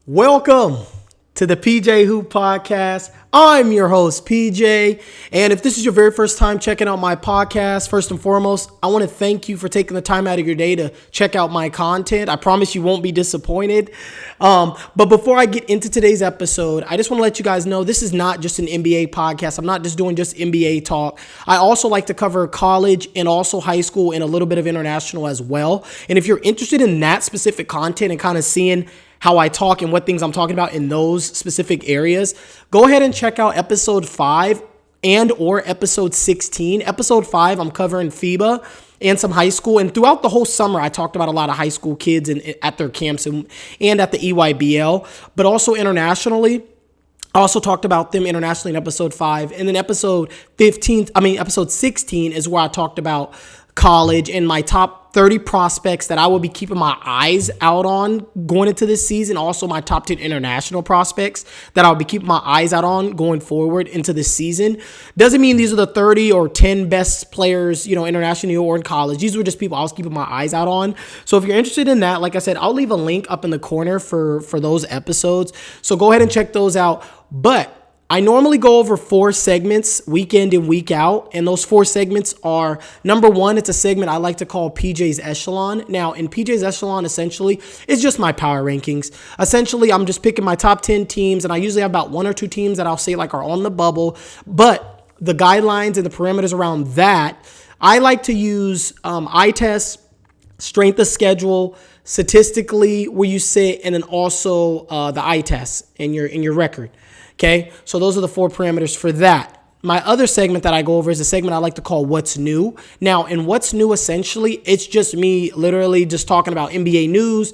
Welcome to the PJ Hoop Podcast. I'm your host, PJ. And if this is your very first time checking out my podcast, first and foremost, I want to thank you for taking the time out of your day to check out my content. I promise you won't be disappointed. But before I get into today's episode, I just want to let you guys know this is not just an NBA podcast. I'm not just doing just NBA talk. I also like to cover college and also high school and a little bit of international as well. And if you're interested in that specific content and kind of seeing how I talk and what things I'm talking about in those specific areas, go ahead and check out episode 5 and or episode 16. Episode 5, I'm covering FIBA and some high school. And throughout the whole summer, I talked about a lot of high school kids and at their camps and at the EYBL, but also internationally. I also talked about them internationally in episode 5. And then episode 16 is where I talked about college and my top 30 prospects that I will be keeping my eyes out on going into this season. Also, my top 10 international prospects that I'll be keeping my eyes out on going forward into this season. Doesn't mean these are the 30 or 10 best players, internationally or in college. These were just people I was keeping my eyes out on. So if you're interested in that, like I said, I'll leave a link up in the corner for those episodes. So go ahead and check those out. But I normally go over 4 segments week in and week out, and those 4 segments are, number 1, it's a segment I like to call PJ's Echelon. Now, in PJ's Echelon, essentially, it's just my power rankings. Essentially, I'm just picking my top 10 teams, and I usually have about 1 or 2 teams that I'll say are on the bubble, but the guidelines and the parameters around that, I like to use eye test, strength of schedule, statistically where you sit, and then also the eye test in your record. Okay, so those are the 4 parameters for that. My other segment that I go over is a segment I like to call What's New. Now, in What's New, essentially, it's just me literally just talking about NBA news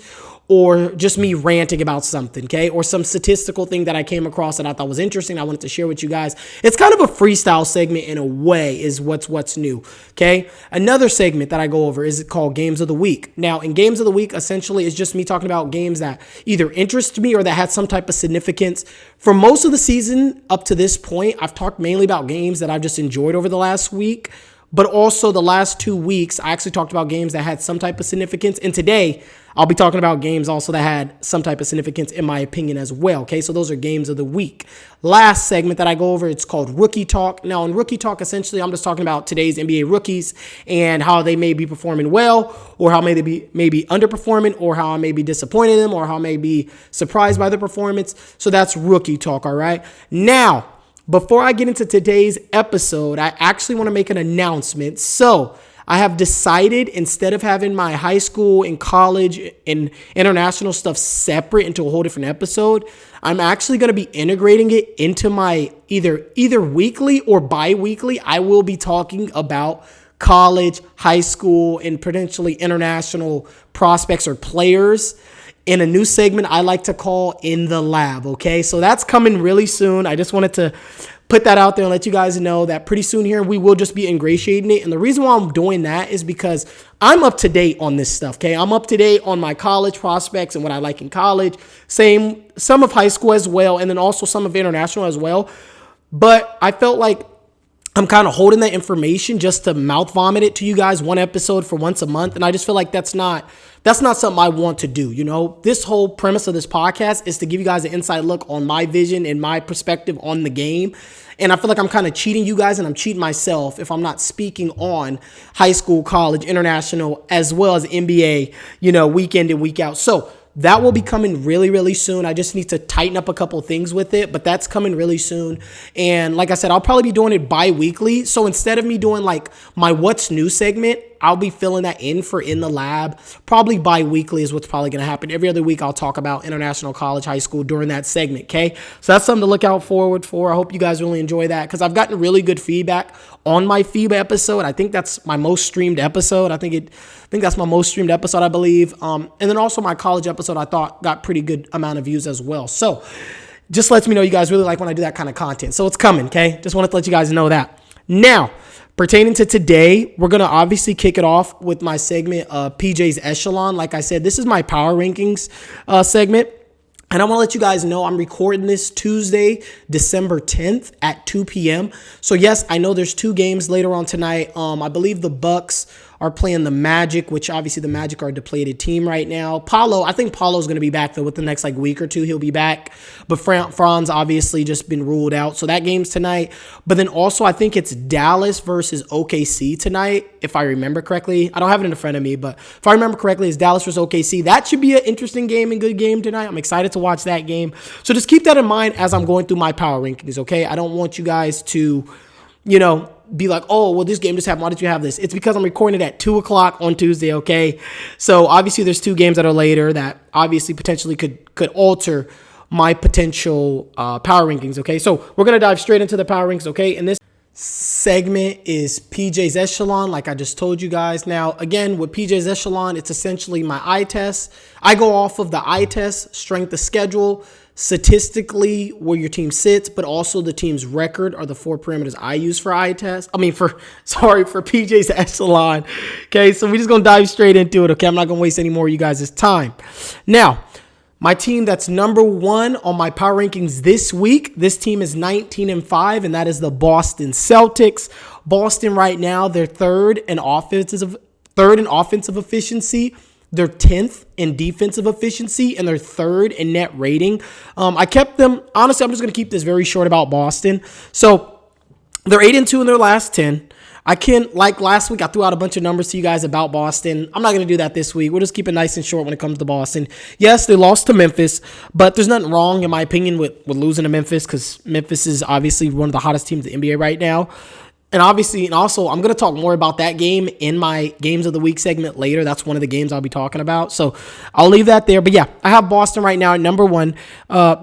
or just me ranting about something, okay? Or some statistical thing that I came across that I thought was interesting. I wanted to share with you guys. It's kind of a freestyle segment in a way is what's new, okay? Another segment that I go over is called Games of the Week. Now, in Games of the Week, essentially, it's just me talking about games that either interest me or that had some type of significance. For most of the season up to this point, I've talked mainly about games that I've just enjoyed over the last week. But also the last 2 weeks, I actually talked about games that had some type of significance. And today, I'll be talking about games also that had some type of significance in my opinion as well. Okay, so those are games of the week. Last segment that I go over, it's called Rookie Talk. Now, in Rookie Talk, essentially, I'm just talking about today's NBA rookies and how they may be performing well or how they may be underperforming or how I may be disappointed in them or how I may be surprised by their performance. So that's Rookie Talk, all right? Now, before I get into today's episode, I actually want to make an announcement. So I have decided instead of having my high school and college and international stuff separate into a whole different episode, I'm actually going to be integrating it into my either weekly or bi-weekly. I will be talking about college, high school, and potentially international prospects or players in a new segment I like to call In the Lab, okay? So that's coming really soon. I just wanted to put that out there and let you guys know that pretty soon here we will just be ingratiating it. And the reason why I'm doing that is because I'm up to date on this stuff, okay? I'm up to date on my college prospects and what I like in college. Some of high school as well, and then also some of international as well. But I felt like I'm kind of holding that information just to mouth vomit it to you guys, one episode for once a month. And I just feel like that's not something I want to do. This whole premise of this podcast is to give you guys an inside look on my vision and my perspective on the game. And I feel like I'm kind of cheating you guys and I'm cheating myself if I'm not speaking on high school, college, international, as well as NBA, week in and week out. So that will be coming really, really soon. I just need to tighten up a couple things with it, but that's coming really soon. And like I said, I'll probably be doing it bi-weekly. So instead of me doing like my What's New segment, I'll be filling that in for In the Lab. Probably bi-weekly is what's probably going to happen. Every other week, I'll talk about international, college, high school during that segment, okay? So that's something to look out forward for. I hope you guys really enjoy that because I've gotten really good feedback on my FIBA episode. I think that's my most streamed episode. I think that's my most streamed episode, I believe. And then also my college episode, I thought got pretty good amount of views as well. So just lets me know you guys really like when I do that kind of content. So it's coming, okay? Just wanted to let you guys know that. Now, pertaining to today, we're going to obviously kick it off with my segment, PJ's Echelon. Like I said, this is my power rankings segment. And I want to let you guys know I'm recording this Tuesday, December 10th at 2 p.m. So yes, I know there's 2 games later on tonight. I believe the Bucks are playing the Magic, which obviously the Magic are a depleted team right now. I think Paulo's going to be back though within the next week or two. He'll be back. But Franz obviously just been ruled out. So that game's tonight. But then also I think it's Dallas versus OKC tonight, if I remember correctly. I don't have it in front of me, but if I remember correctly, it's Dallas versus OKC. That should be an interesting game and good game tonight. I'm excited to watch that game. So just keep that in mind as I'm going through my power rankings, okay? I don't want you guys to, be like, oh, well, this game just happened. Why did you have this? It's because I'm recording it at 2 o'clock on Tuesday, okay? So obviously there's 2 games that are later that obviously potentially could alter my potential power rankings, okay? So we're going to dive straight into the power rankings, okay? And this segment is PJ's Echelon, like I just told you guys. Now, again, with PJ's Echelon, it's essentially my eye test. I go off of the eye test, strength of schedule, statistically where your team sits, but also the team's record are the 4 parameters I use for eye test. For PJ's Echelon. Okay, so we're just gonna dive straight into it. Okay, I'm not gonna waste any more of you guys' time. Now, my team that's number 1 on my power rankings this week, this team is 19-5, and that is the Boston Celtics. Boston right now, they're third in offensive efficiency. They're 10th in defensive efficiency, and they're 3rd in net rating. I kept them, honestly, I'm just going to keep this very short about Boston. So they're 8-2 in their last 10. Like last week, I threw out a bunch of numbers to you guys about Boston. I'm not going to do that this week. We'll just keep it nice and short when it comes to Boston. Yes, they lost to Memphis, but there's nothing wrong, in my opinion, with losing to Memphis, because Memphis is obviously one of the hottest teams in the NBA right now. And also, I'm going to talk more about that game in my Games of the Week segment later. That's one of the games I'll be talking about. So I'll leave that there. But yeah, I have Boston right now at number 1.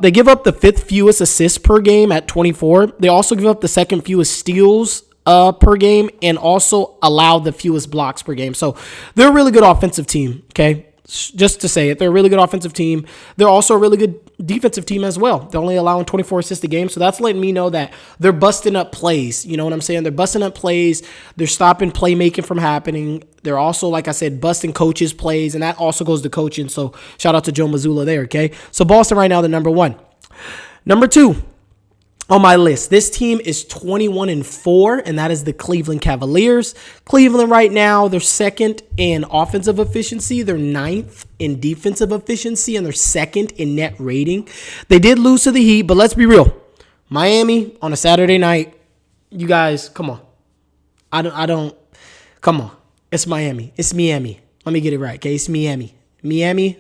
They give up the 5th fewest assists per game at 24. They also give up the 2nd fewest steals per game, and also allow the fewest blocks per game. So they're a really good offensive team, okay? Just to say it, they're a really good offensive team. They're also a really good defensive team as well. They're only allowing 24 assists a game, so that's letting me know that they're busting up plays. You know what I'm saying? They're busting up plays. They're stopping playmaking from happening. They're also, like I said, busting coaches' plays, and that also goes to coaching. So shout out to Joe Mazzulla there, okay? So Boston right now, they're number 1. Number 2 on my list, this team is 21-4, and that is the Cleveland Cavaliers. Cleveland right now, they're 2nd in offensive efficiency, they're 9th in defensive efficiency, and they're 2nd in net rating. They did lose to the Heat, but let's be real. Miami on a Saturday night, you guys, come on. Come on. It's Miami. It's Miami. Let me get it right, okay? It's Miami. Miami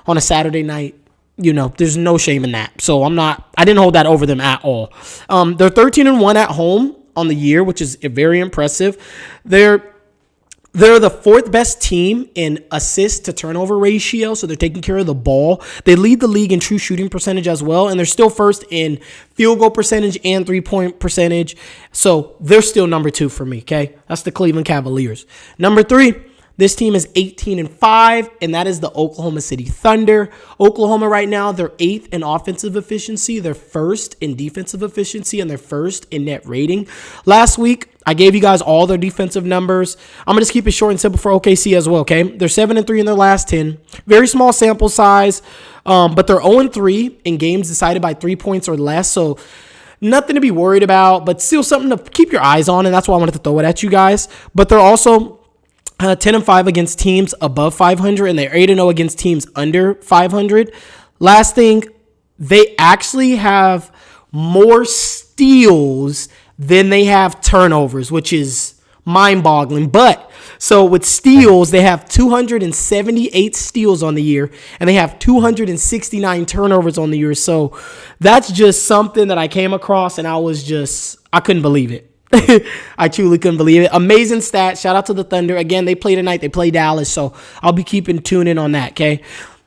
on a Saturday night. There's no shame in that. So I didn't hold that over them at all. They're 13-1 at home on the year, which is very impressive. They're the 4th best team in assist to turnover ratio, so they're taking care of the ball. They lead the league in true shooting percentage as well, and they're still 1st in field goal percentage and 3-point percentage. So they're still number 2 for me, okay? That's the Cleveland Cavaliers. Number 3. This team is 18-5, and that is the Oklahoma City Thunder. Oklahoma right now, they're 8th in offensive efficiency, they're 1st in defensive efficiency, and they're 1st in net rating. Last week, I gave you guys all their defensive numbers. I'm going to just keep it short and simple for OKC as well, okay? They're 7-3 in their last 10. Very small sample size, but they're 0-3 in games decided by 3 points or less, so nothing to be worried about, but still something to keep your eyes on, and that's why I wanted to throw it at you guys. But they're also 10-5 against teams above 500, and they're 8-0 against teams under 500. Last thing, they actually have more steals than they have turnovers, which is mind-boggling. But so with steals, they have 278 steals on the year, and they have 269 turnovers on the year. So that's just something that I came across, and I couldn't believe it. I truly couldn't believe it. Amazing stats. Shout out to the Thunder. Again, they play tonight. They play Dallas, so I'll be tuning in on that, okay?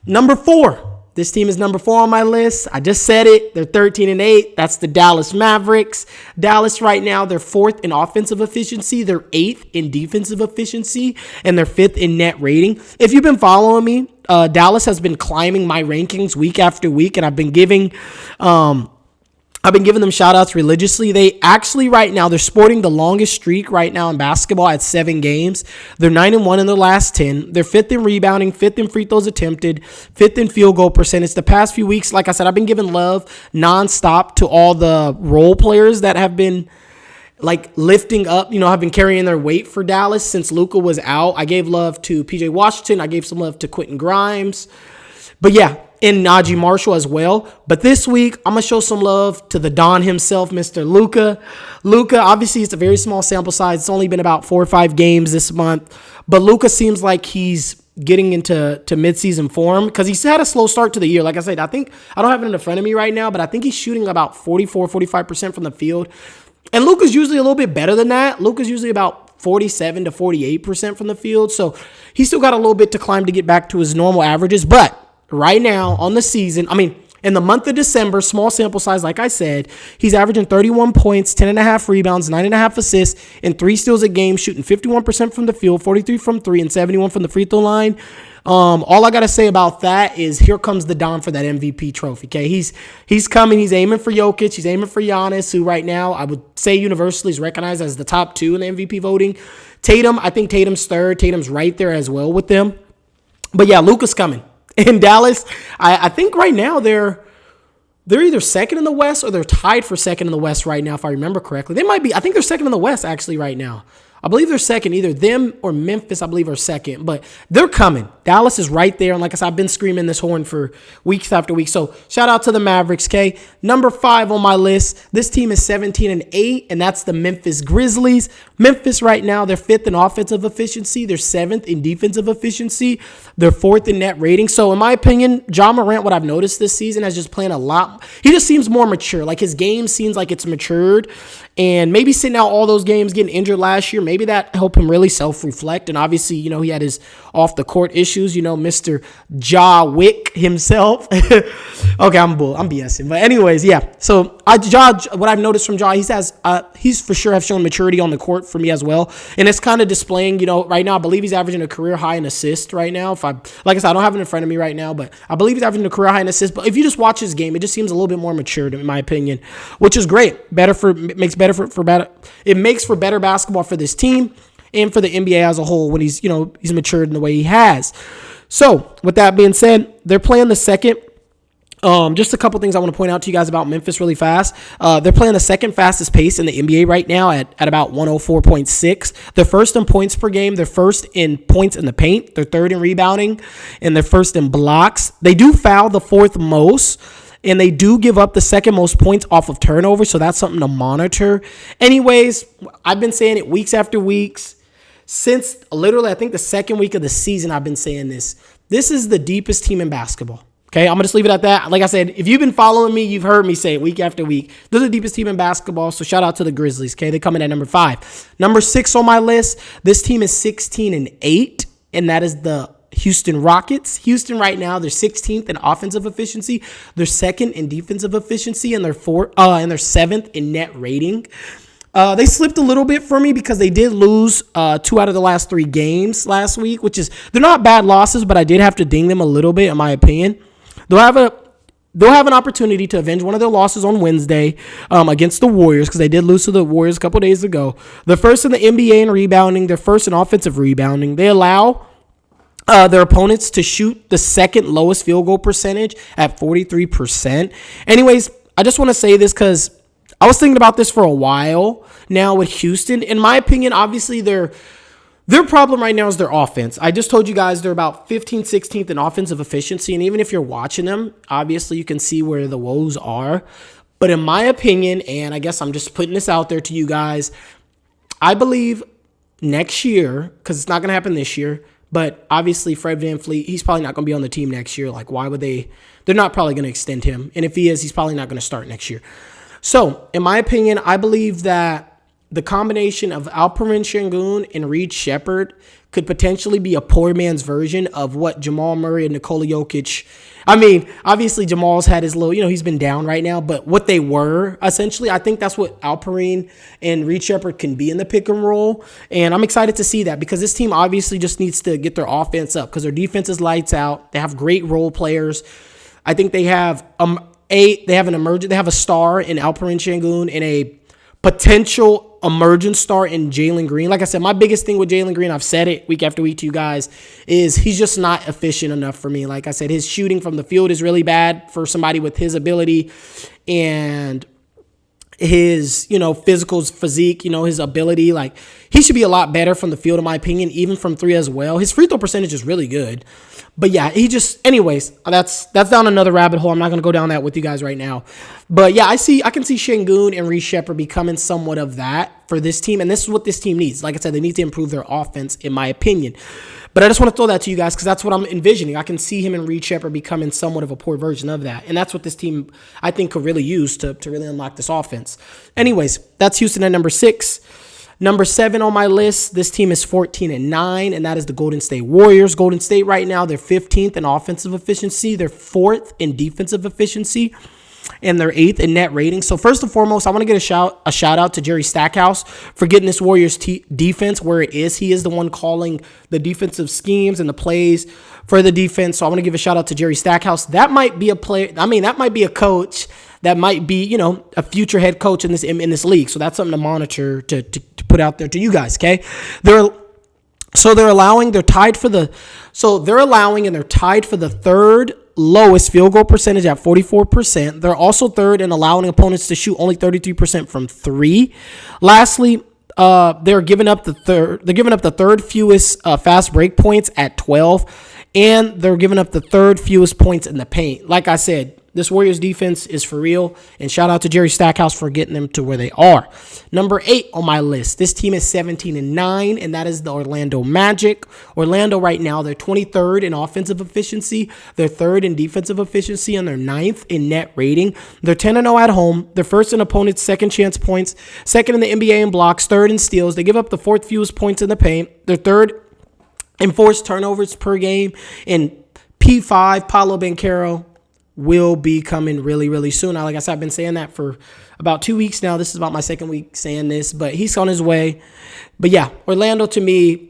Number 4. This team is number 4 on my list. I just said it. They're 13-8. That's the Dallas Mavericks. Dallas right now, they're 4th in offensive efficiency. They're 8th in defensive efficiency, and they're 5th in net rating. If you've been following me, Dallas has been climbing my rankings week after week, and I've been giving I've been giving them shout outs religiously. They actually right now, they're sporting the longest streak right now in basketball at 7 games. They're 9-1 in their last 10. They're 5th in rebounding, 5th in free throws attempted, 5th in field goal percentage. The past few weeks, like I said, I've been giving love nonstop to all the role players that have been like lifting up, have been carrying their weight for Dallas since Luka was out. I gave love to PJ Washington. I gave some love to Quentin Grimes. But yeah, and Najee Marshall as well. But this week, I'm going to show some love to the Don himself, Mr. Luka. Luka, obviously, it's a very small sample size. It's only been about 4 or 5 games this month. But Luka seems like he's getting into midseason form because he's had a slow start to the year. Like I said, I think I don't have it in front of me right now, but I think he's shooting about 45% from the field. And Luka's usually a little bit better than that. Luka's usually about 47 to 48% from the field. So he's still got a little bit to climb to get back to his normal averages. But right now on the season, in the month of December, small sample size, like I said, he's averaging 31 points, 10.5 rebounds, 9.5 assists, and 3 steals a game, shooting 51% from the field, 43 from 3, and 71 from the free throw line. All I got to say about that is here comes the Don for that MVP trophy, okay? He's coming. He's aiming for Jokic. He's aiming for Giannis, who right now I would say universally is recognized as the top 2 in the MVP voting. Tatum, I think Tatum's 3rd. Tatum's right there as well with them. But yeah, Luka's coming. In Dallas, I think right now they're either 2nd in the West or they're tied for 2nd in the West right now, if I remember correctly. They might be. I think they're 2nd in the West actually right now. I believe they're 2nd. Either them or Memphis, I believe, are 2nd. But they're coming. Dallas is right there. And like I said, I've been screaming this horn for weeks after week. So shout out to the Mavericks, okay? Number 5 on my list. This team is 17-8, and that's the Memphis Grizzlies. Memphis right now, they're 5th in offensive efficiency. They're 7th in defensive efficiency. They're 4th in net rating. So in my opinion, Ja Morant, what I've noticed this season, is just playing a lot. He just seems more mature. Like his game seems like it's matured. And maybe sitting out all those games, getting injured last year, maybe that helped him really self-reflect. And obviously, he had his off-the-court issues, Mr. Ja Wick himself. Okay, I'm BSing. But anyways, yeah. So what I've noticed from Ja, he's for sure have shown maturity on the court for me as well. And it's kind of displaying, right now, I believe he's averaging a career high in assists right now. Like I said, I don't have it in front of me right now, but I believe he's averaging a career high in assists. But if you just watch his game, it just seems a little bit more matured, in my opinion, which is great. It makes for better basketball for this team and for the NBA as a whole when he's matured in the way he has. So with that being said, they're playing the second. Just a couple things I want to point out to you guys about Memphis really fast. They're playing the second fastest pace in the NBA right now at about 104.6. They're 1st in points per game. They're 1st in points in the paint. They're 3rd in rebounding, and they're 1st in blocks. They do foul the 4th most, and they do give up the 2nd most points off of turnovers, so that's something to monitor. Anyways, I've been saying it weeks after weeks. Since literally, I think the 2nd week of the season, I've been saying this. This is the deepest team in basketball. Okay, I'm going to just leave it at that. Like I said, if you've been following me, you've heard me say it week after week. They're the deepest team in basketball, so shout out to the Grizzlies, okay? They come in at number 5. Number 6 on my list, this team is 16-8, and that is the Houston Rockets. Houston right now, they're 16th in offensive efficiency. They're 2nd in defensive efficiency, and they're 7th in net rating. They slipped a little bit for me because they did lose 2 out of the last 3 games last week, they're not bad losses, but I did have to ding them a little bit, in my opinion. They'll have an opportunity to avenge one of their losses on Wednesday against the Warriors because they did lose to the Warriors a couple days ago. They're 1st in the NBA in rebounding. They're 1st in offensive rebounding. They allow their opponents to shoot the 2nd lowest field goal percentage at 43%. Anyways, I just want to say this because I was thinking about this for a while now with Houston. In my opinion, obviously their problem right now is their offense. I just told you guys they're about 15th, 16th in offensive efficiency. And even if you're watching them, obviously you can see where the woes are. But in my opinion, and I guess I'm just putting this out there to you guys, I believe next year, because it's not going to happen this year, but obviously Fred VanVleet, he's probably not going to be on the team next year. Like, why would they? They're not probably going to extend him. And if he is, he's probably not going to start next year. So, in my opinion, I believe that the combination of Alperen Şengün and Reed Shepherd could potentially be a poor man's version of what Jamal Murray and Nikola Jokic. I mean, obviously Jamal's had his little, he's been down right now, but what they were essentially, I think that's what Alperen and Reed Shepherd can be in the pick and roll. And I'm excited to see that because this team obviously just needs to get their offense up because their defense is lights out. They have great role players. I think they have They have a star in Alperen Şengün and a potential emergent star in Jalen Green. Like I said, my biggest thing with Jalen Green, I've said it week after week to you guys, is he's just not efficient enough for me. Like I said, his shooting from the field is really bad for somebody with his ability and his, physical physique, his ability. Like, he should be a lot better from the field, in my opinion, even from three as well. His free throw percentage is really good. But yeah, anyways, that's down another rabbit hole. I'm not going to go down that with you guys right now. But yeah, I can see Şengün and Reece Sheppard becoming somewhat of that for this team. And this is what this team needs. Like I said, they need to improve their offense, in my opinion. But I just want to throw that to you guys because that's what I'm envisioning. I can see him and Reece Sheppard becoming somewhat of a poor version of that. And that's what this team, I think, could really use to really unlock this offense. Anyways, that's Houston at number 6. Number 7 on my list, this team is 14-9, and that is the Golden State Warriors. Golden State right now, they're 15th in offensive efficiency. They're 4th in defensive efficiency, and they're 8th in net rating. So first and foremost, I want to get a shout out to Jerry Stackhouse for getting this Warriors defense where it is. He is the one calling the defensive schemes and the plays for the defense. So I want to give a shout out to Jerry Stackhouse. That might be that might be a coach that might be, a future head coach in this league. So that's something to monitor to put out there to you guys. Okay. They're tied for the third lowest field goal percentage at 44%. They're also third in allowing opponents to shoot only 33% from 3. Lastly, they're giving up the third fewest fast break points at 12, and they're giving up the third fewest points in the paint. Like I said, this Warriors defense is for real, and shout out to Jerry Stackhouse for getting them to where they are. Number 8 on my list, this team is 17-9, and that is the Orlando Magic. Orlando right now, they're 23rd in offensive efficiency, they're 3rd in defensive efficiency, and they're 9th in net rating. They're 10-0 at home. They're 1st in opponents' second chance points, 2nd in the NBA in blocks, 3rd in steals. They give up the 4th fewest points in the paint. They're 3rd in forced turnovers per game, and P5, Paolo Banchero, will be coming really, really soon. Now, like I said, I've been saying that for about 2 weeks now. This is about my second week saying this, but he's on his way. But yeah, Orlando to me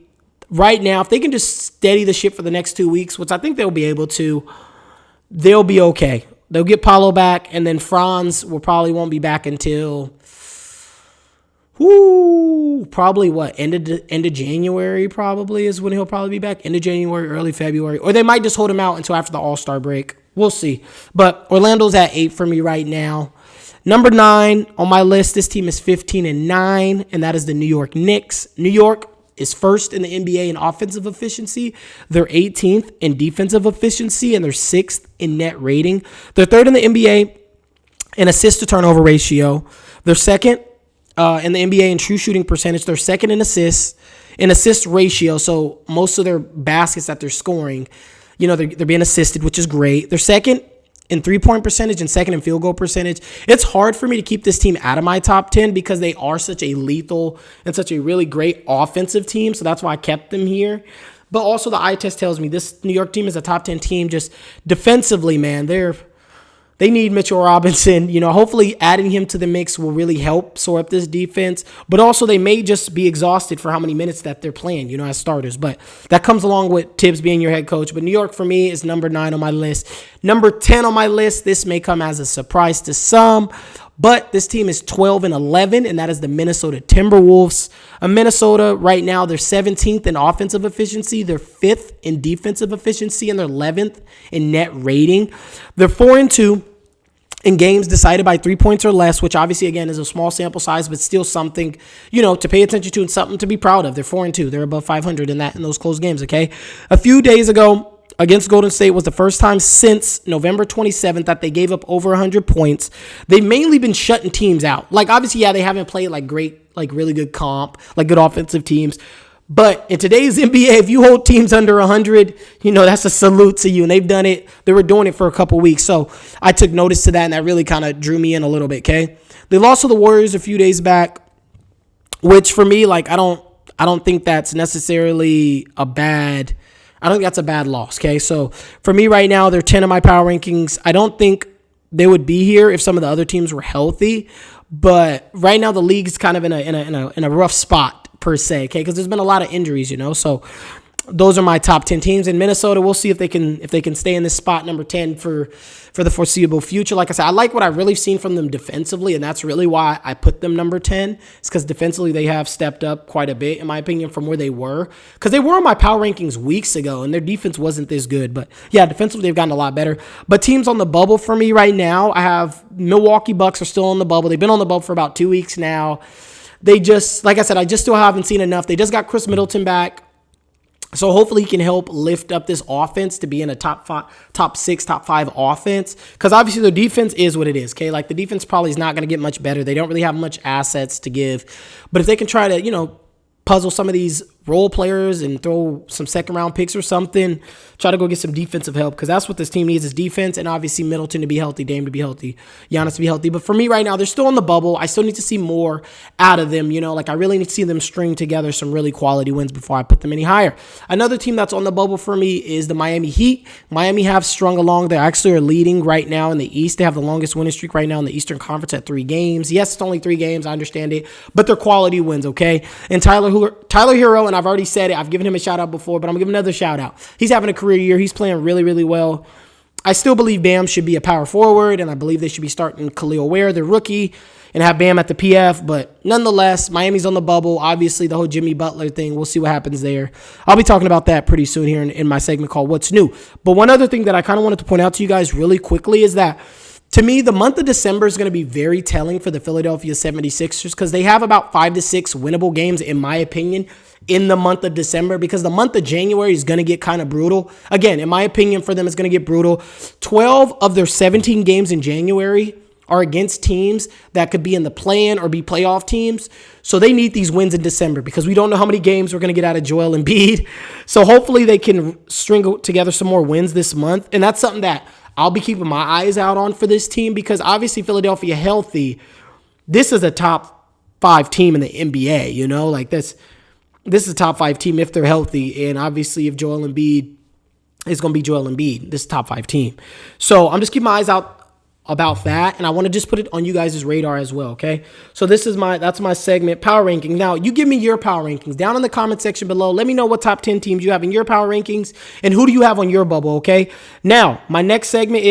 right now, if they can just steady the ship for the next 2 weeks, which I think they'll be able to, they'll be okay. They'll get Paolo back, and then Franz won't be back until probably end of January probably is when he'll probably be back. End of January, early February. Or they might just hold him out until after the All-Star break. We'll see. But Orlando's at 8 for me right now. Number 9 on my list, this team is 15-9, and that is the New York Knicks. New York is 1st in the NBA in offensive efficiency. They're 18th in defensive efficiency, and they're 6th in net rating. They're 3rd in the NBA in assist-to-turnover ratio. They're 2nd in the NBA in true shooting percentage. They're 2nd in assist ratio, so most of their baskets that they're scoring, they're being assisted, which is great. They're 2nd in three-point percentage and 2nd in field goal percentage. It's hard for me to keep this team out of my top 10 because they are such a lethal and such a really great offensive team, so that's why I kept them here. But also the eye test tells me this New York team is a top 10 team. Just defensively, man, they need Mitchell Robinson. Hopefully adding him to the mix will really help shore up this defense. But also they may just be exhausted for how many minutes that they're playing, as starters. But that comes along with Tibbs being your head coach. But New York for me is number 9 on my list. Number 10 on my list, this may come as a surprise to some, but this team is 12-11, and that is the Minnesota Timberwolves. Minnesota right now, they're 17th in offensive efficiency. They're 5th in defensive efficiency, and they're 11th in net rating. They're 4-2 in games decided by 3 points or less, which obviously, again, is a small sample size, but still something, to pay attention to and something to be proud of. They're 4-2. They're above 500 in those close games, okay? A few days ago, against Golden State was the first time since November 27th that they gave up over 100 points. They've mainly been shutting teams out. Like, obviously, yeah, they haven't played, really good comp, good offensive teams. But in today's NBA, if you hold teams under 100, that's a salute to you. And they've done it. They were doing it for a couple weeks. So I took notice to that, and that really kind of drew me in a little bit, okay? They lost to the Warriors a few days back, which for me, I don't think that's necessarily I don't think that's a bad loss, okay? So for me right now, they're 10 in my power rankings. I don't think they would be here if some of the other teams were healthy, but right now the league's kind of in a rough spot per se, okay? Because there's been a lot of injuries, So those are my top 10 teams. In Minnesota, we'll see if they can stay in this spot number 10 for the foreseeable future. Like I said, I like what I've really seen from them defensively, and that's really why I put them number 10. It's because defensively they have stepped up quite a bit, in my opinion, from where they were. Because they were on my power rankings weeks ago, and their defense wasn't this good. But yeah, defensively they've gotten a lot better. But teams on the bubble for me right now, I have Milwaukee Bucks are still on the bubble. They've been on the bubble for about 2 weeks now. They just, like I said, I just still haven't seen enough. They just got Chris Middleton back. So hopefully he can help lift up this offense to be in a top 6, top 5 offense. Because obviously their defense is what it is, okay? Like the defense probably is not going to get much better. They don't really have much assets to give. But if they can try to, puzzle some of these role players and throw some second-round picks or something, try to go get some defensive help, because that's what this team needs is defense, and obviously Middleton to be healthy, Dame to be healthy, Giannis to be healthy. But for me right now, they're still on the bubble. I still need to see more out of them. I really need to see them string together some really quality wins before I put them any higher. Another team that's on the bubble for me is the Miami Heat. Miami have strung along. They actually are leading right now in the East. They have the longest winning streak right now in the Eastern Conference at 3 games. Yes, it's only 3 games. I understand it, but they're quality wins, okay? And Tyler Hero, and I've already said it. I've given him a shout out before, but I'm going to give him another shout out. He's having a career year. He's playing really, really well. I still believe Bam should be a power forward, and I believe they should be starting Khalil Ware, the rookie, and have Bam at the PF. But nonetheless, Miami's on the bubble. Obviously, the whole Jimmy Butler thing, we'll see what happens there. I'll be talking about that pretty soon here in my segment called What's New. But one other thing that I kind of wanted to point out to you guys really quickly is that, to me, the month of December is going to be very telling for the Philadelphia 76ers because they have about 5 to 6 winnable games, in my opinion, in the month of December, because the month of January is going to get kind of brutal. Again, in my opinion, for them, it's going to get brutal. 12 of their 17 games in January are against teams that could be in the play-in or be playoff teams. So they need these wins in December because we don't know how many games we're going to get out of Joel Embiid. So hopefully they can string together some more wins this month. And that's something that I'll be keeping my eyes out on for this team because obviously Philadelphia healthy, this is a top 5 team in the NBA, like this is a top 5 team if they're healthy. And obviously if Joel Embiid is going to be Joel Embiid, this is a top 5 team. So I'm just keeping my eyes out about that, and I want to just put it on you guys' radar as well, okay? So that's my segment, power ranking. Now, you give me your power rankings down in the comment section below. Let me know what top 10 teams you have in your power rankings, and who do you have on your bubble, okay? Now, my next segment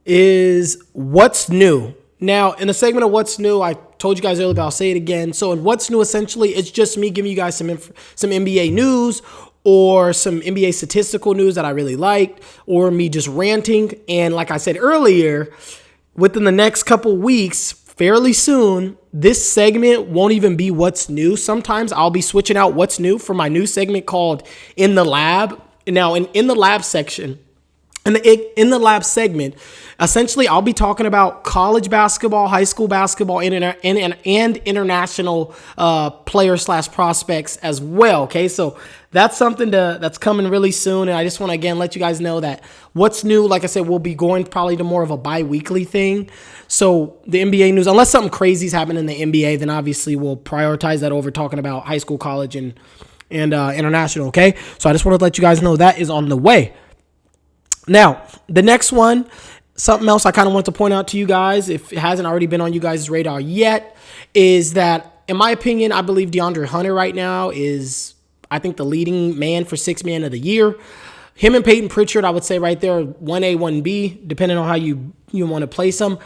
is What's New. Now, in the segment of What's New, I told you guys earlier, but I'll say it again. So in What's New, essentially, it's just me giving you guys some NBA news or some NBA statistical news that I really liked, or me just ranting. And like I said earlier, within the next couple weeks, fairly soon, this segment won't even be What's New. Sometimes I'll be switching out What's New for my new segment called In the Lab. Now, in the lab section, in the lab segment, essentially, I'll be talking about college basketball, high school basketball, and international players/prospects as well. Okay, so that's something that's coming really soon, and I just want to again let you guys know that What's New, like I said, will be going probably to more of a bi-weekly thing. So the NBA news, unless something crazy is happening in the NBA, then obviously we'll prioritize that over talking about high school, college, and international. Okay, so I just want to let you guys know that is on the way. Now, the next one, something else I kind of want to point out to you guys, if it hasn't already been on you guys' radar yet, is that, in my opinion, I believe DeAndre Hunter right now is, I think, the leading man for 6th Man of the Year. Him and Peyton Pritchard, I would say right there, 1A, 1B, depending on how you want to place them.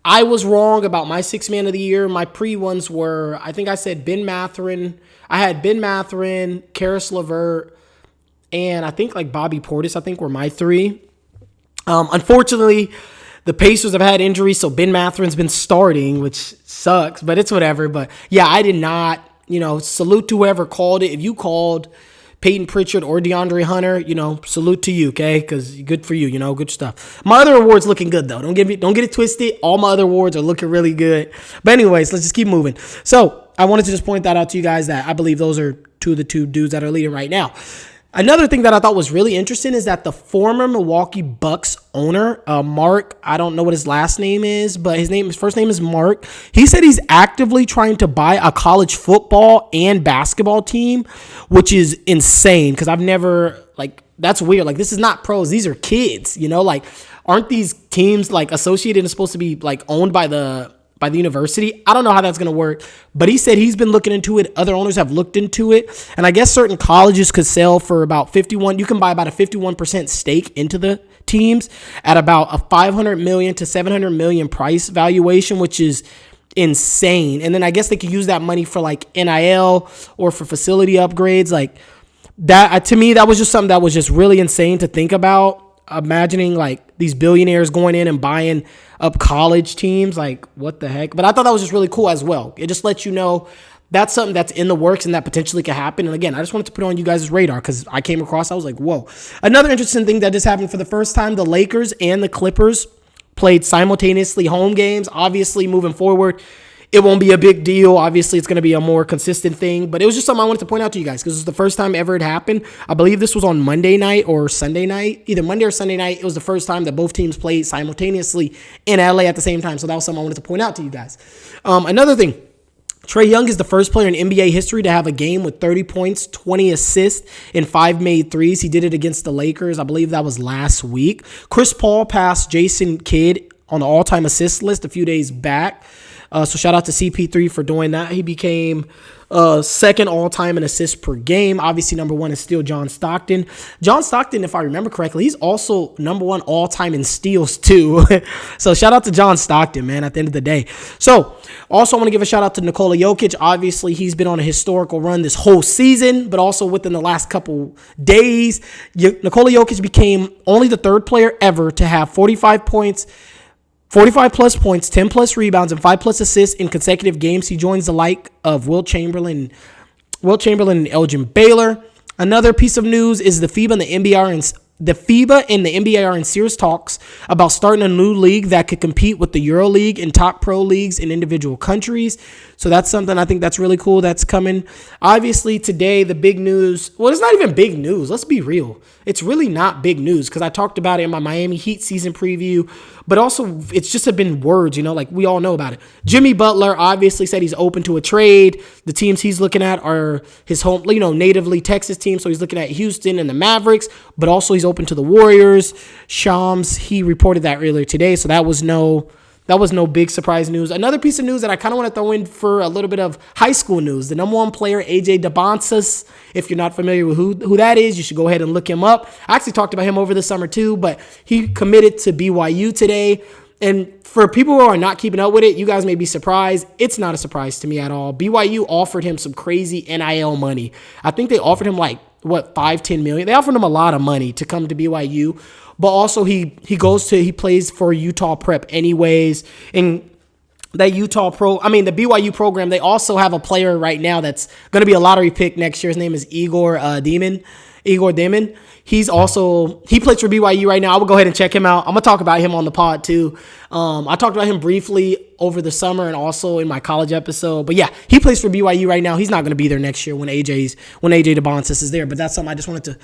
I was wrong about my 6th Man of the Year. My pre-ones were, I think I said Ben Mathurin. I had Ben Mathurin, Karis LeVert, and I think like Bobby Portis, I think were my 3. Unfortunately, the Pacers have had injuries, so Ben Mathurin's been starting, which sucks, but it's whatever. But yeah, I did not, salute to whoever called it. If you called Peyton Pritchard or DeAndre Hunter, salute to you, okay? Because good for you, good stuff. My other awards looking good though. Don't get it twisted. All my other awards are looking really good. But anyways, let's just keep moving. So I wanted to just point that out to you guys that I believe those are two of the 2 dudes that are leading right now. Another thing that I thought was really interesting is that the former Milwaukee Bucks owner, Mark, I don't know what his last name is, but his first name is Mark. He said he's actively trying to buy a college football and basketball team, which is insane because I've never, that's weird. This is not pros. These are kids, aren't these teams associated and supposed to be owned by the by the university. I don't know how that's going to work, but he said he's been looking into it. Other owners have looked into it. And I guess certain colleges could sell for about 51. You can buy about a 51% stake into the teams at about a 500 million to 700 million price valuation, which is insane. And then I guess they could use that money for like NIL or for facility upgrades. Like that, to me, that was just something that was just really insane to think about. Imagining like these billionaires going in and buying up college teams, like what the heck? But I thought that was just really cool as well. It just lets you know that's something that's in the works and that potentially could happen. And again, I just wanted to put it on you guys' radar because I came across, I was like, whoa. Another interesting thing that just happened for the first time, the Lakers and the Clippers played simultaneously home games. Obviously, moving forward, it won't be a big deal. Obviously, it's going to be a more consistent thing. But it was just something I wanted to point out to you guys because it was the first time ever it happened. I believe this was on Monday night or Sunday night. Either Monday or Sunday night. It was the first time that both teams played simultaneously in LA at the same time. So that was something I wanted to point out to you guys. Another thing. Trae Young is the first player in NBA history to have a game with 30 points, 20 assists, and 5 made threes. He did it against the Lakers. I believe that was last week. Chris Paul passed Jason Kidd on the all-time assist list a few days back. So shout out to CP3 for doing that. He became second all-time in assists per game. Obviously, number one is still John Stockton. John Stockton, if I remember correctly, he's also number one all-time in steals too. So shout out to John Stockton, man, at the end of the day. So also I want to give a shout out to Nikola Jokic. Obviously, he's been on a historical run this whole season, but also within the last couple days. Nikola Jokic became only the third player ever to have 45 points, 45 plus points, 10 plus rebounds, and 5 plus assists in consecutive games. He joins the like of Wilt Chamberlain and Elgin Baylor. Another piece of news is the FIBA and the NBA are in serious talks about starting a new league that could compete with the Euro League and top pro leagues in individual countries. So that's something I think that's really cool that's coming. Obviously, today, the big news, well, it's not even big news. Let's be real. It's really not big news because I talked about it in my Miami Heat season preview, but also it's just been words, like we all know about it. Jimmy Butler obviously said he's open to a trade. The teams he's looking at are his home, natively Texas team. So he's looking at Houston and the Mavericks, but also he's open to the Warriors. Shams, he reported that earlier today. So that was no big surprise news. Another piece of news that I kind of want to throw in for a little bit of high school news. The number one player, AJ DeBonsis. If you're not familiar with who that is, you should go ahead and look him up. I actually talked about him over the summer too, but he committed to BYU today. And for people who are not keeping up with it, you guys may be surprised. It's not a surprise to me at all. BYU offered him some crazy NIL money. I think they offered him $5-10 million. They offered him a lot of money to come to BYU. But also he plays for Utah Prep anyways. And that the BYU program, they also have a player right now that's going to be a lottery pick next year. His name is Igor Demon. He plays for BYU right now. I will go ahead and check him out. I'm going to talk about him on the pod too. I talked about him briefly over the summer and also in my college episode. But yeah, he plays for BYU right now. He's not going to be there next year when AJ DeBonsis is there. But that's something I just wanted to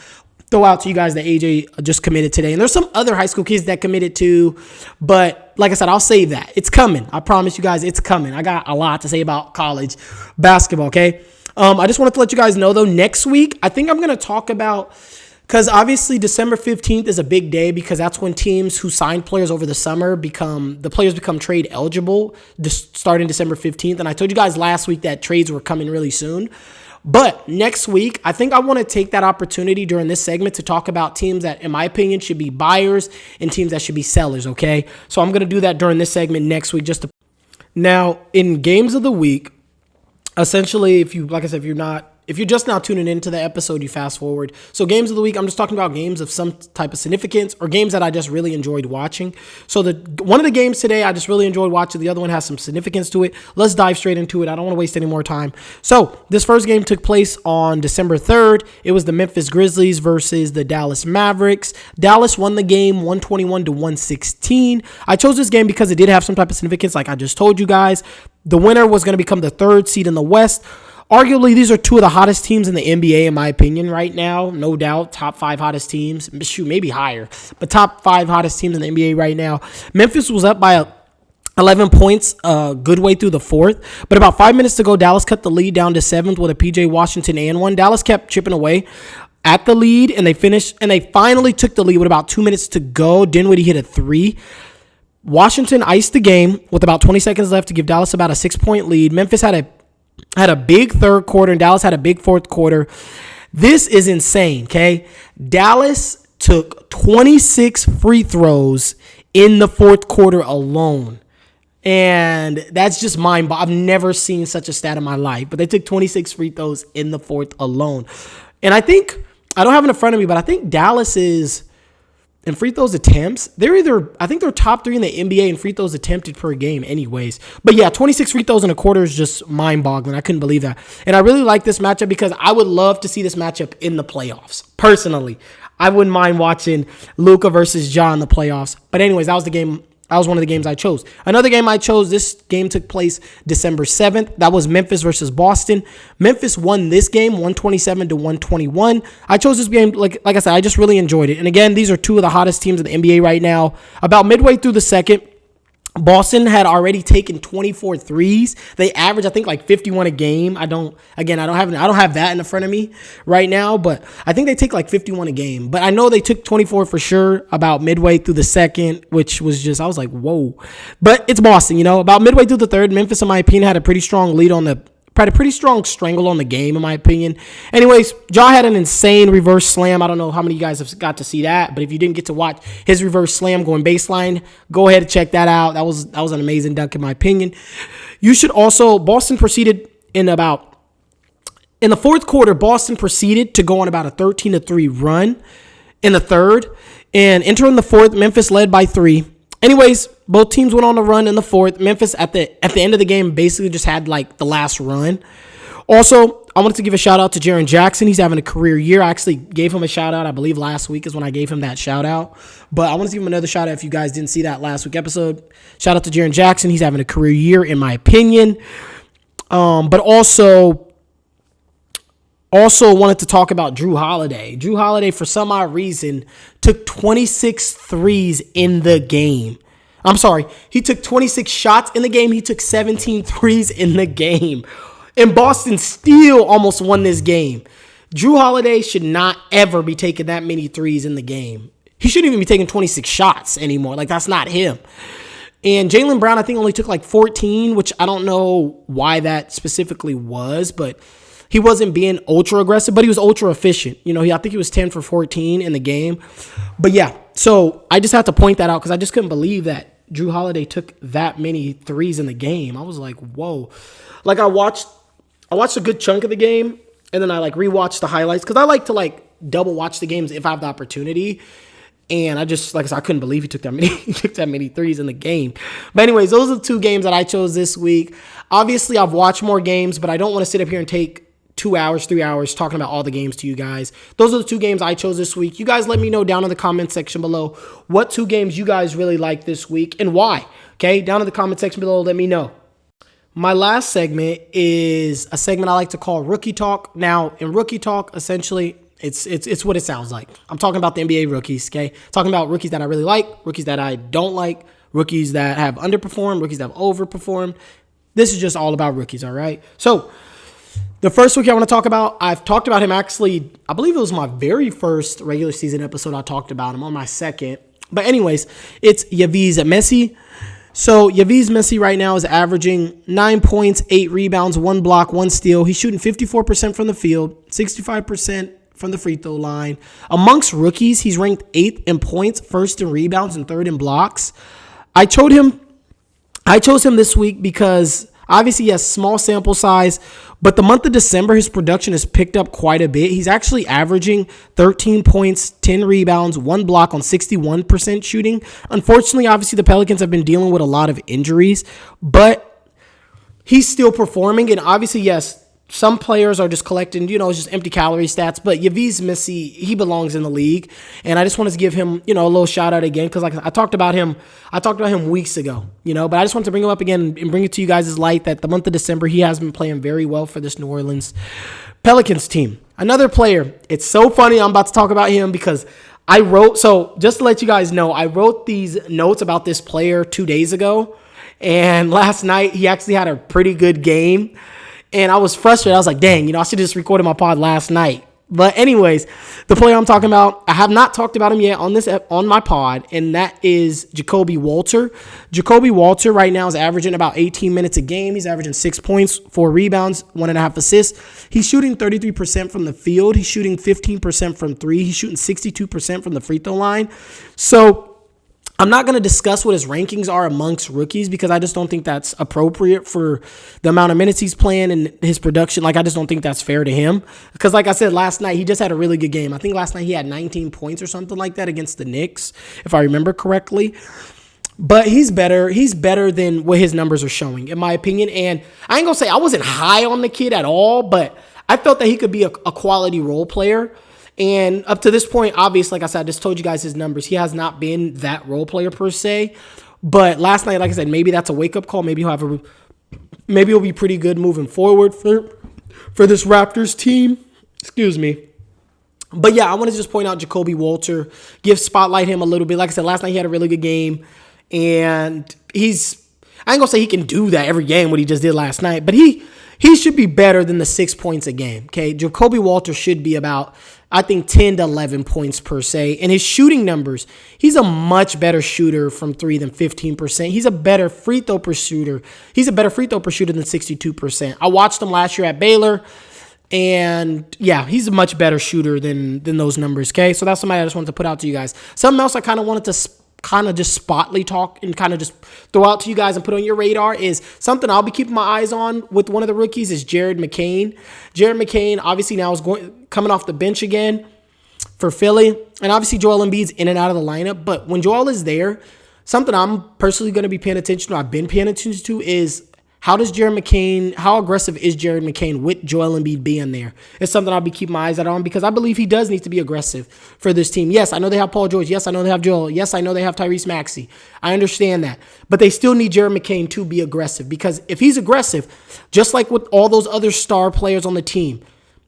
throw out to you guys that AJ just committed today. And there's some other high school kids that committed too. But like I said, I'll save that. It's coming. I promise you guys it's coming. I got a lot to say about college basketball, okay? I just wanted to let you guys know, though, next week, I think I'm going to talk about, because obviously December 15th is a big day because that's when teams who signed players over the summer become trade eligible starting December 15th. And I told you guys last week that trades were coming really soon. But next week, I think I want to take that opportunity during this segment to talk about teams that, in my opinion, should be buyers and teams that should be sellers, okay? So I'm going to do that during this segment next week. Now, in games of the week, essentially, if you're just now tuning into the episode, you fast forward. So games of the week, I'm just talking about games of some type of significance or games that I just really enjoyed watching. So one of the games today I just really enjoyed watching. The other one has some significance to it. Let's dive straight into it. I don't want to waste any more time. So this first game took place on December 3rd. It was the Memphis Grizzlies versus the Dallas Mavericks. Dallas won the game 121-116. I chose this game because it did have some type of significance, like I just told you guys. The winner was going to become the third seed in the West. Arguably, these are two of the hottest teams in the NBA, in my opinion, right now. No doubt, top 5 hottest teams. Shoot, maybe higher. But top 5 hottest teams in the NBA right now. Memphis was up by 11 points, good way through the fourth. But about 5 minutes to go, Dallas cut the lead down to 7th with a PJ Washington and one. Dallas kept chipping away at the lead, and they finally took the lead with about 2 minutes to go. Dinwiddie hit a 3. Washington iced the game with about 20 seconds left to give Dallas about a 6-point lead. Memphis had a big third quarter, and Dallas had a big fourth quarter. This is insane, okay? Dallas took 26 free throws in the fourth quarter alone. And that's just mind-boggling. I've never seen such a stat in my life. But they took 26 free throws in the fourth alone. And I don't have it in front of me, but I think Dallas is, in free throws attempts, I think they're top 3 in the NBA in free throws attempted per game anyways. But yeah, 26 free throws in a quarter is just mind-boggling. I couldn't believe that. And I really like this matchup because I would love to see this matchup in the playoffs. Personally, I wouldn't mind watching Luka versus Ja in the playoffs. But anyways, that was the game. That was one of the games I chose. Another game I chose, this game took place December 7th. That was Memphis versus Boston. Memphis won this game 127-121. I chose this game, like I said, I just really enjoyed it. And again, these are two of the hottest teams in the NBA right now. About midway through the second, Boston had already taken 24 threes. They average, I think, like 51 a game. I don't have that in front of me right now, but I think they take like 51 a game. But I know they took 24 for sure about midway through the second, which was just, I was like, whoa. But it's Boston, About midway through the third, Memphis, in my opinion, had a pretty strong lead had a pretty strong strangle on the game, in my opinion. Anyways, Ja had an insane reverse slam. I don't know how many of you guys have got to see that, but if you didn't get to watch his reverse slam going baseline, go ahead and check that out. That was an amazing dunk, in my opinion. You should also, Boston proceeded in the fourth quarter, Boston proceeded to go on about a 13-3 run in the third. And entering the fourth, Memphis led by 3. Anyways, both teams went on a run in the fourth. Memphis at the end of the game basically just had like the last run. Also, I wanted to give a shout out to Jaren Jackson. He's having a career year. I actually gave him a shout out. I believe last week is when I gave him that shout out. But I want to give him another shout out if you guys didn't see that last week episode. Shout out to Jaren Jackson. He's having a career year, in my opinion. But also wanted to talk about Drew Holiday. Drew Holiday, for some odd reason, took 26 threes in the game. I'm sorry. He took 26 shots in the game. He took 17 threes in the game. And Boston still almost won this game. Drew Holiday should not ever be taking that many threes in the game. He shouldn't even be taking 26 shots anymore. Like, that's not him. And Jaylen Brown, I think, only took like 14, which I don't know why that specifically was, but he wasn't being ultra aggressive, but he was ultra efficient. I think he was 10 for 14 in the game. But yeah, so I just had to point that out because I just couldn't believe that Drew Holiday took that many threes in the game. I was like, whoa. Like, I watched a good chunk of the game, and then I rewatched the highlights because I like to double watch the games if I have the opportunity. And I just, like I said, I couldn't believe he took that many threes in the game. But anyways, those are the two games that I chose this week. Obviously, I've watched more games, but I don't want to sit up here and take 2 hours, 3 hours talking about all the games to you guys. Those are the two games I chose this week. You guys let me know down in the comment section below what 2 games you guys really like this week and why. Okay, down in the comment section below, let me know. My last segment is a segment I like to call Rookie Talk. Now, in Rookie Talk, essentially, it's what it sounds like. I'm talking about the NBA rookies, okay? Talking about rookies that I really like, rookies that I don't like, rookies that have underperformed, rookies that have overperformed. This is just all about rookies, all right? So, the first rookie I want to talk about, I've talked about him actually, I believe it was my very first regular season episode I talked about him, on my second. But anyways, it's Yves Messi. So Yves Messi right now is averaging 9 points, 8 rebounds, 1 block, 1 steal. He's shooting 54% from the field, 65% from the free throw line. Amongst rookies, he's ranked 8th in points, 1st in rebounds, and 3rd in blocks. I chose him this week because obviously he has small sample size, but the month of December, his production has picked up quite a bit. He's actually averaging 13 points, 10 rebounds, 1 block on 61% shooting. Unfortunately, obviously, the Pelicans have been dealing with a lot of injuries, but he's still performing. And obviously, yes, some players are just collecting, it's just empty calorie stats. But Yves Messi, he belongs in the league. And I just wanted to give him, a little shout out again because I talked about him weeks ago, but I just wanted to bring him up again and bring it to you guys' light that the month of December, he has been playing very well for this New Orleans Pelicans team. Another player, it's so funny I'm about to talk about him because so just to let you guys know, I wrote these notes about this player 2 days ago. And last night, he actually had a pretty good game. And I was frustrated. I was like, dang, I should have just recorded my pod last night. But anyways, the player I'm talking about, I have not talked about him yet on my pod, and that is Jacoby Walter. Jacoby Walter right now is averaging about 18 minutes a game. He's averaging 6 points, 4 rebounds, 1.5 assists. He's shooting 33% from the field. He's shooting 15% from three. He's shooting 62% from the free throw line. So I'm not going to discuss what his rankings are amongst rookies because I just don't think that's appropriate for the amount of minutes he's playing and his production. Like, I just don't think that's fair to him. Because like I said, last night, he just had a really good game. I think last night he had 19 points or something like that against the Knicks, if I remember correctly. But he's better. He's better than what his numbers are showing, in my opinion. And I ain't going to say I wasn't high on the kid at all, but I felt that he could be a quality role player. And up to this point, obviously, like I said, I just told you guys his numbers. He has not been that role player per se. But last night, like I said, maybe that's a wake-up call. Maybe he'll be pretty good moving forward for this Raptors team. Excuse me. But yeah, I want to just point out Jacoby Walter, spotlight him a little bit. Like I said, last night he had a really good game. And I ain't going to say he can do that every game, what he just did last night. But he should be better than the 6 points a game, okay? Jacoby Walter should be about, I think, 10 to 11 points per se. And his shooting numbers, he's a much better shooter from three than 15%. He's a better free throw per shooter. He's a better free throw per shooter than 62%. I watched him last year at Baylor, and yeah, he's a much better shooter than those numbers, okay? So that's somebody I just wanted to put out to you guys. Something else I kind of wanted to just spotly talk and kind of just throw out to you guys and put on your radar is something I'll be keeping my eyes on with one of the rookies is Jared McCain. Jared McCain obviously now is coming off the bench again for Philly. And obviously Joel Embiid's in and out of the lineup. But when Joel is there, something I'm personally going to be paying attention to, I've been paying attention to, is how aggressive is Jared McCain with Joel Embiid being there? It's something I'll be keeping my eyes out on because I believe he does need to be aggressive for this team. Yes, I know they have Paul George. Yes, I know they have Joel. Yes, I know they have Tyrese Maxey. I understand that. But they still need Jared McCain to be aggressive because if he's aggressive, just like with all those other star players on the team,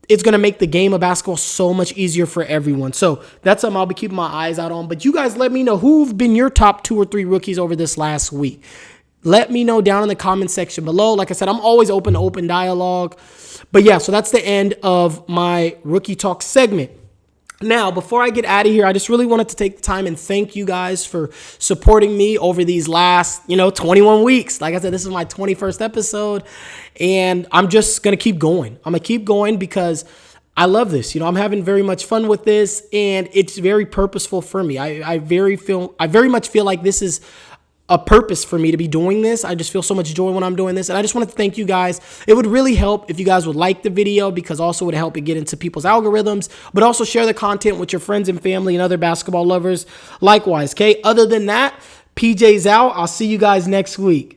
it's going to make the game of basketball so much easier for everyone. So that's something I'll be keeping my eyes out on. But you guys let me know who've been your top 2 or 3 rookies over this last week. Let me know down in the comment section below. Like I said, I'm always open to open dialogue. But yeah, so that's the end of my Rookie Talk segment. Now, before I get out of here, I just really wanted to take the time and thank you guys for supporting me over these last, 21 weeks. Like I said, this is my 21st episode, and I'm just going to keep going. I'm going to keep going because I love this. I'm having very much fun with this, and it's very purposeful for me. I very much feel like this is a purpose for me to be doing this. I just feel so much joy when I'm doing this. And I just wanted to thank you guys. It would really help if you guys would like the video because also it would help it get into people's algorithms, but also share the content with your friends and family and other basketball lovers likewise. Okay. Other than that, PJ's out. I'll see you guys next week.